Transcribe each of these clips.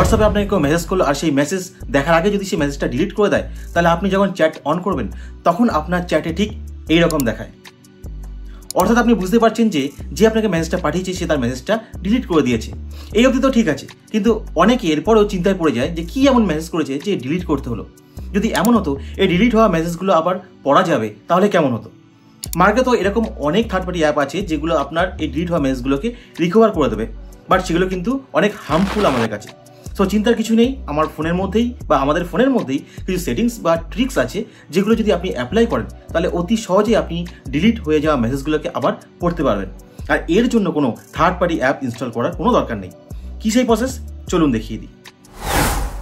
হোয়াটসঅ্যাপে আপনাকে কেউ মেসেজ করলো আর সেই মেসেজ দেখার আগে যদি সেই মেসেজটা ডিলিট করে দেয়, তাহলে আপনি যখন চ্যাট অন করবেন তখন আপনার চ্যাটে ঠিক এইরকম দেখায়। অর্থাৎ আপনি বুঝতে পারছেন যে আপনাকে মেসেজটা পাঠিয়েছে সে তার মেসেজটা ডিলিট করে দিয়েছে। এই অবধি তো ঠিক আছে, কিন্তু অনেকে এরপরেও চিন্তায় পড়ে যায় যে কী এমন মেসেজ করেছে যে ডিলিট করতে হলো। যদি এমন হতো এই ডিলিট হওয়া মেসেজগুলো আবার পড়া যাবে তাহলে কেমন হতো। মার্কেটে তো এরকম অনেক থার্ড পার্টি অ্যাপ আছে যেগুলো আপনার এই ডিলিট হওয়া মেসেজগুলোকে রিকভার করে দেবে, বাট সেগুলো কিন্তু অনেক হার্মফুল আমাদের কাছে। সো চিন্তার কিছু নেই, আমার ফোনের মধ্যেই বা আমাদের ফোনের মধ্যেই কিছু সেটিংস বা ট্রিক্স আছে যেগুলো যদি আপনি অ্যাপ্লাই করেন তাহলে অতি সহজেই আপনি ডিলিট হয়ে যাওয়া মেসেজগুলোকে আবার পড়তে পারবেন। আর এর জন্য কোনো থার্ড পার্টি অ্যাপ ইনস্টল করার কোনো দরকার নেই। কী সেই প্রসেস, চলুন দেখিয়ে দিই।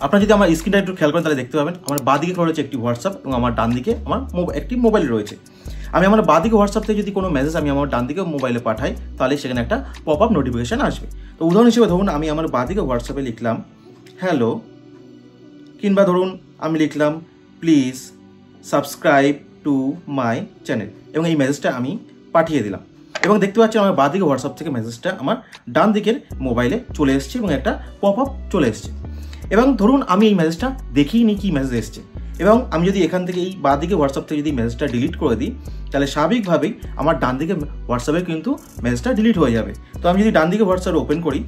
আপনারা যদি আমার স্ক্রিনটা একটু খেয়াল করেন তাহলে দেখতে পাবেন আমার বাঁদিকে রয়েছে একটি হোয়াটসঅ্যাপ এবং আমার ডান দিকে আমার একটি মোবাইল রয়েছে। আমি আমার বাঁদিকে হোয়াটসঅ্যাপ থেকে যদি কোনো মেসেজ আমি আমার ডান দিকে মোবাইলে পাঠাই তাহলে সেখানে একটা পপ আপ নোটিফিকেশান আসবে। তো উদাহরণ হিসেবে ধরুন আমি আমার বাঁদিকে হোয়াটসঅ্যাপে লিখলাম হ্যালো, কিংবা ধরুন আমি লিখলাম please subscribe to my channel এবং এই মেসেজটা আমি পাঠিয়ে দিলাম এবং দেখতে পাচ্ছি আমার বাঁদিকে হোয়াটসঅ্যাপ থেকে মেসেজটা আমার ডান দিকের মোবাইলে চলে এসছে এবং একটা পপ আপ চলে এসছে। এবং ধরুন আমি এই মেসেজটা দেখিনি কি মেসেজ এসছে এবং আমি যদি এখান থেকে এই বাঁদিকে হোয়াটসঅ্যাপ থেকে যদি মেসেজটা ডিলিট করে দিই তাহলে স্বাভাবিকভাবেই আমার ডান দিকে হোয়াটসঅ্যাপে কিন্তু মেসেজটা ডিলিট হয়ে যাবে। তো আমি যদি ডান দিকে হোয়াটসঅ্যাপ ওপেন করি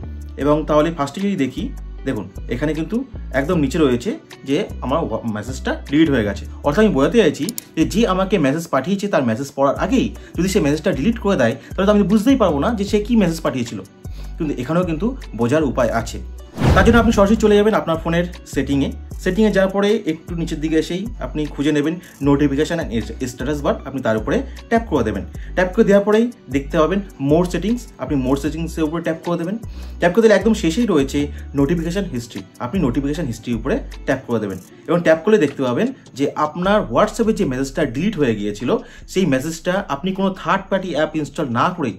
এবং তাহলে ফার্স্টে যদি দেখি, দেখুন এখানে কিন্তু একদম নিচে রয়েছে যে আমার মেসেজটা ডিলিট হয়ে গেছে। অর্থাৎ আমি বোঝাতে চাইছি যে আমাকে মেসেজ পাঠিয়েছে তার মেসেজ পড়ার আগেই যদি সে মেসেজটা ডিলিট করে দেয় তাহলে তো আমি বুঝতেই পারবো না যে সে কী মেসেজ পাঠিয়েছিল। কিন্তু এখানেও কিন্তু বোঝার উপায় আছে। তার জন্য আপনি সরাসরি চলে যাবেন আপনার ফোনের সেটিংয়ে যাওয়ার পরে একটু নিচের দিকে এসেই আপনি খুঁজে নেবেন নোটিফিকেশান অ্যান্ড স্ট্যাটাস বার, আপনি তার উপরে ট্যাপ করে দেবেন। ট্যাপ করে দেওয়ার পরেই দেখতে পাবেন মোর সেটিংস, আপনি মোর সেটিংসের উপরে ট্যাপ করে দেবেন। ট্যাপ করে দিলে একদম শেষেই রয়েছে নোটিফিকেশান হিস্ট্রি, আপনি নোটিফিকেশান হিস্ট্রির উপরে ট্যাপ করে দেবেন এবং ট্যাপ করলে দেখতে পাবেন যে আপনার হোয়াটসঅ্যাপে যে মেসেজটা ডিলিট হয়ে গিয়েছিল সেই মেসেজটা আপনি কোনো থার্ড পার্টি অ্যাপ ইনস্টল না করেই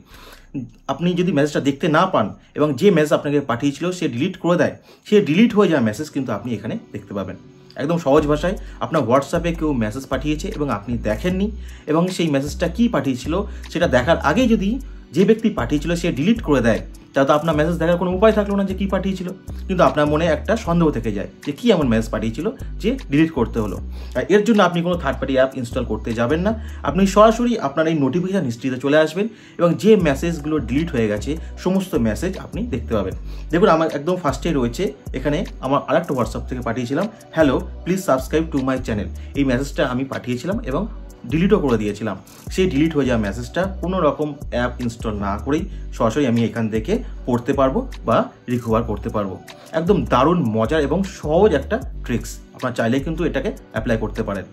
আপনি যদি মেসেজটা দেখতে না পান এবং যে মেসেজ আপনাকে পাঠিয়েছিল সে ডিলিট করে দেয়, সে ডিলিট হয়ে যাওয়া মেসেজ কিন্তু আপনি এখানে দেখতে পাবেন। একদম সহজ ভাষায় আপনার হোয়াটসঅ্যাপে কেউ মেসেজ পাঠিয়েছে এবং আপনি দেখেননি এবং সেই মেসেজটা কী পাঠিয়েছিল সেটা দেখার আগেই যদি যে ব্যক্তি পাঠিয়েছিল সে ডিলিট করে দেয় তাহলে তো আপনার মেসেজ দেখার কোনো উপায় থাকলো না যে কী পাঠিয়েছিল, কিন্তু আপনার মনে একটা সন্দেহ থেকে যায় যে কী এমন মেসেজ পাঠিয়েছিল যে ডিলিট করতে হলো। আর এর জন্য আপনি কোনো থার্ড পার্টি অ্যাপ ইনস্টল করতে যাবেন না, আপনি সরাসরি আপনার এই নোটিফিকেশান হিস্ট্রিতে চলে আসবেন এবং যে মেসেজগুলো ডিলিট হয়ে গেছে সমস্ত মেসেজ আপনি দেখতে পাবেন। দেখুন আমার একদম ফার্স্টে রয়েছে এখানে আমার আরেকটা হোয়াটসঅ্যাপ থেকে পাঠিয়েছিলাম hello please subscribe to my channel, এই মেসেজটা আমি পাঠিয়েছিলাম এবং ডিলিটও করে দিয়েছিলাম। সেই ডিলিট হয়ে যাওয়া মেসেজটা কোনো রকম অ্যাপ ইনস্টল না করেই সরাসরি আমি এখান থেকে পড়তে পারবো বা রিকভার করতে পারবো। একদম দারুণ মজার এবং সহজ একটা ট্রিক্স, আপনারা চাইলে কিন্তু এটাকে অ্যাপ্লাই করতে পারেন।